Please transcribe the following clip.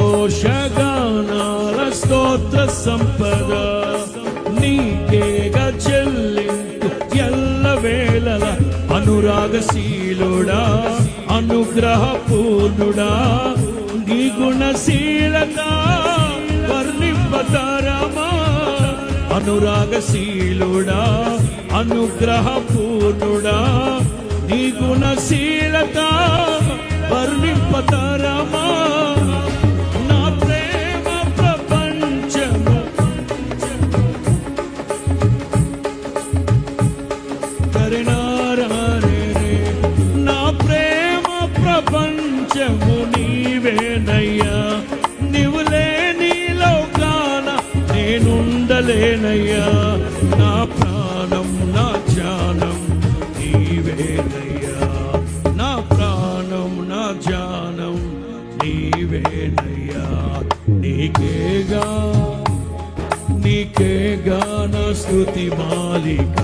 సంతోషగానాల స్తోత్ర సంపద నీకేగా చెల్లింపు ఎల్ల వేళల అనురాగశీలుడా అనుగ్రహపూర్ణుడా నీ గుణశీలత వర్ణింపతరమా అనురాగశీలుడా అనుగ్రహపూర్ణుడా నీ గుణశీలత వర్ణింపతరమా నా ప్రేమ ప్రపంచము కరినారే నా ప్రేమ ప్రపంచము నీవేనయ్యా నీవు లేని లోకాన నేనుండలేనయ్యా నా ప్రాణం నా జానం నీవేనయ్యా నా ప్రాణం నా జానం నీవేనయ్యా నీకేగా నీకేగా నా స్తుతి మాలిక